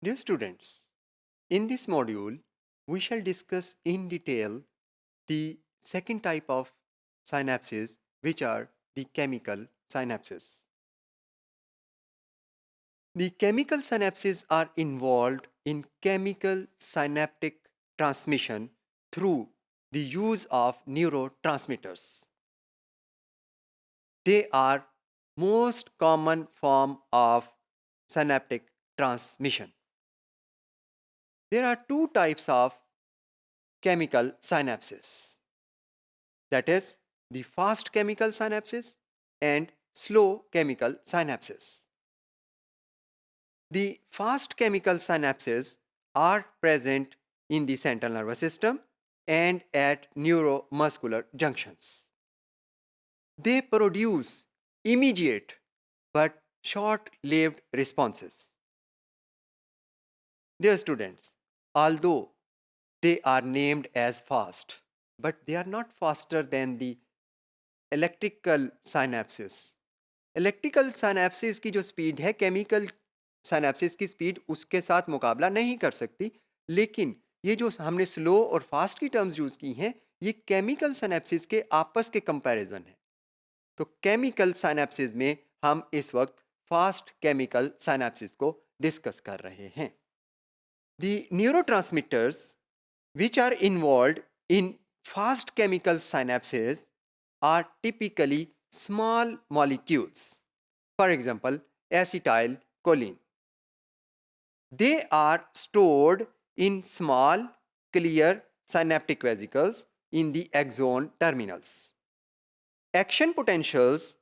Dear students, in this module, we shall discuss in detail the second type of synapses, which are the chemical synapses. The chemical synapses are involved in chemical synaptic transmission through the use of neurotransmitters. They are most common form of synaptic transmission. There are two types of chemical synapses, that is the fast chemical synapses and slow chemical synapses. The fast chemical synapses are present in the central nervous system and at neuromuscular junctions. They produce immediate but short-lived responses. Dear students, although they are named as fast, but they are not faster than the electrical synapses. Electrical synapses की जो speed है chemical synapsis की speed उसके साथ मुकाबला नहीं कर सकती, लेकिन ये जो हमने स्लो और फास्ट की टर्म्स यूज़ की हैं ये केमिकल साइनेप्सिस के आपस के कंपैरिजन है. तो केमिकल साइनेप्सिस में हम इस वक्त फास्ट केमिकल साइनेप्सिस को डिस्कस कर रहे हैं. The neurotransmitters which are involved in fast chemical synapses are typically small molecules. For example, acetylcholine. They are stored in small, clear synaptic vesicles in the axon terminals. Action potentials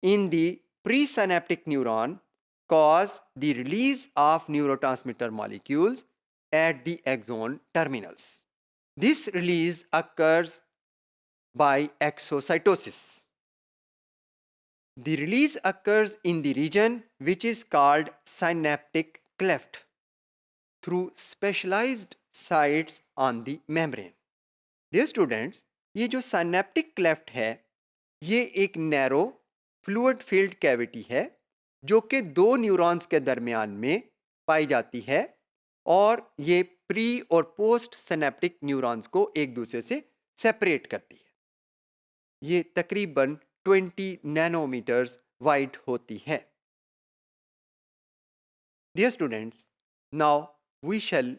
in the presynaptic neuron cause the release of neurotransmitter molecules at the axon terminals. This release occurs by exocytosis. The release occurs in the region which is called synaptic cleft through specialized sites on the membrane. Dear students, ये जो synaptic cleft है ये एक narrow fluid field cavity है जो कि दो neurons के दरमियान में पाई जाती है और ये प्री और पोस्ट सिनेप्टिक न्यूरॉन्स को एक दूसरे से सेपरेट करती है. ये तकरीबन 20 नैनोमीटर्स वाइड होती है. Dear students, now we shall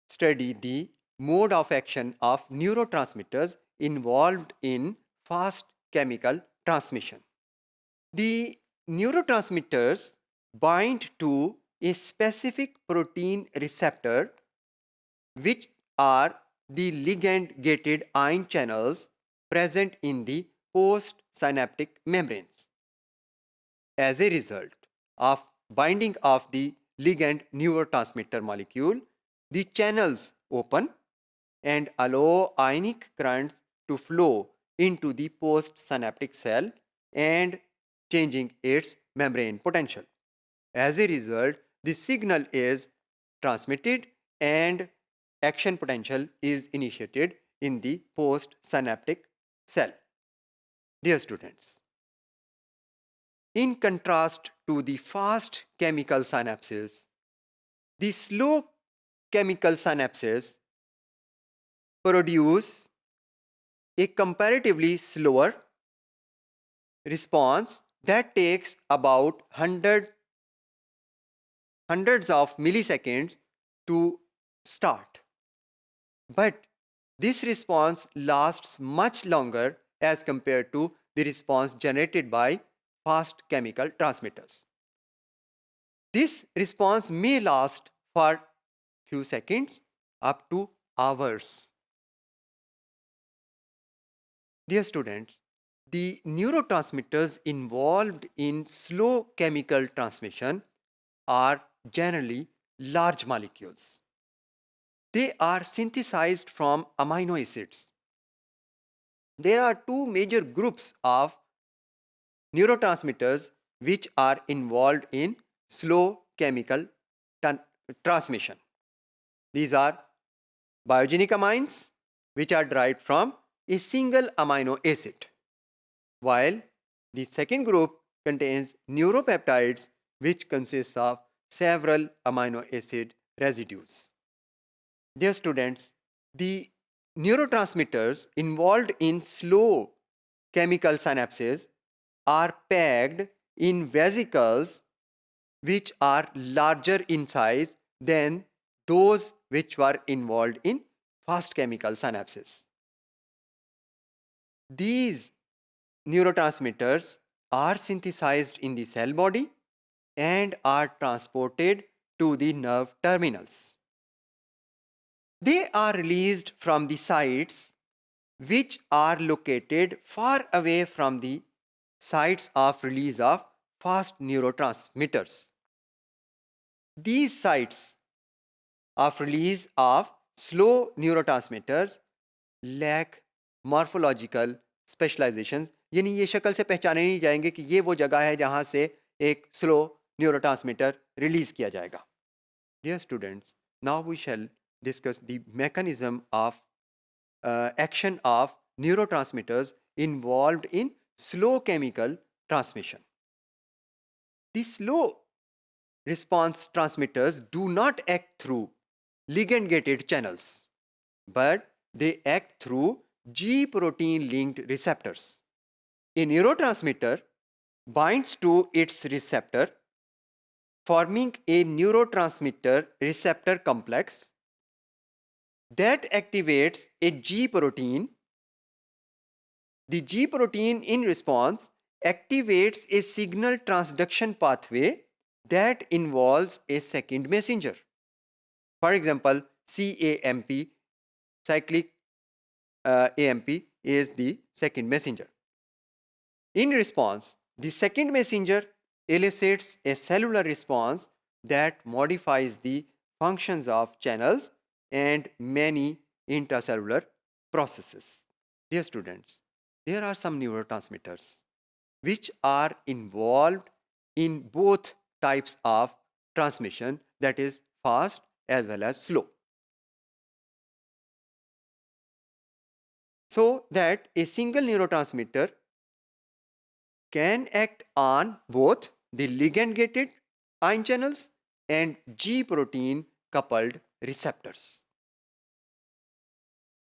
study the mode of action of neurotransmitters involved in fast chemical transmission. The neurotransmitters bind to a specific protein receptor, which are the ligand-gated ion channels present in the postsynaptic membranes. As a result of binding of the ligand neurotransmitter molecule, the channels open and allow ionic currents to flow into the postsynaptic cell and changing its membrane potential. As a result, the signal is transmitted and action potential is initiated in the postsynaptic cell. Dear students, in contrast to the fast chemical synapses, the slow chemical synapses produce a comparatively slower response that takes about hundreds of milliseconds to start. But this response lasts much longer as compared to the response generated by fast chemical transmitters. This response may last for few seconds up to hours. Dear students, the neurotransmitters involved in slow chemical transmission are generally large molecules. They are synthesized from amino acids. There are two major groups of neurotransmitters which are involved in slow chemical transmission. These are biogenic amines, which are derived from a single amino acid, while the second group contains neuropeptides, which consists of several amino acids residues. Dear students, the neurotransmitters involved in slow chemical synapses are packed in vesicles which are larger in size than those which were involved in fast chemical synapses. These neurotransmitters are synthesized in the cell body and are transported to the nerve terminals. They are released from the sites which are located far away from the sites of release of fast neurotransmitters. These sites of release of slow neurotransmitters lack morphological specializations, यानी ये शक्ल से पहचाने नहीं जाएंगे कि ये वो जगह है जहाँ से एक स्लो न्यूरोट्रांसमीटर रिलीज किया जाएगा. Dear students, now we shall discuss the mechanism of action of neurotransmitters involved in slow chemical transmission. The slow response transmitters do not act through ligand-gated channels, but they act through G protein linked receptors. A neurotransmitter binds to its receptor, forming a neurotransmitter receptor complex that activates a G protein. The G protein in response activates a signal transduction pathway that involves a second messenger. For example, CAMP, cyclic AMP, is the second messenger. In response, the second messenger elicits a cellular response that modifies the functions of channels and many intracellular processes. Dear students, there are some neurotransmitters which are involved in both types of transmission, that is fast as well as slow. So that a single neurotransmitter can act on both the ligand-gated ion channels and G protein coupled receptors.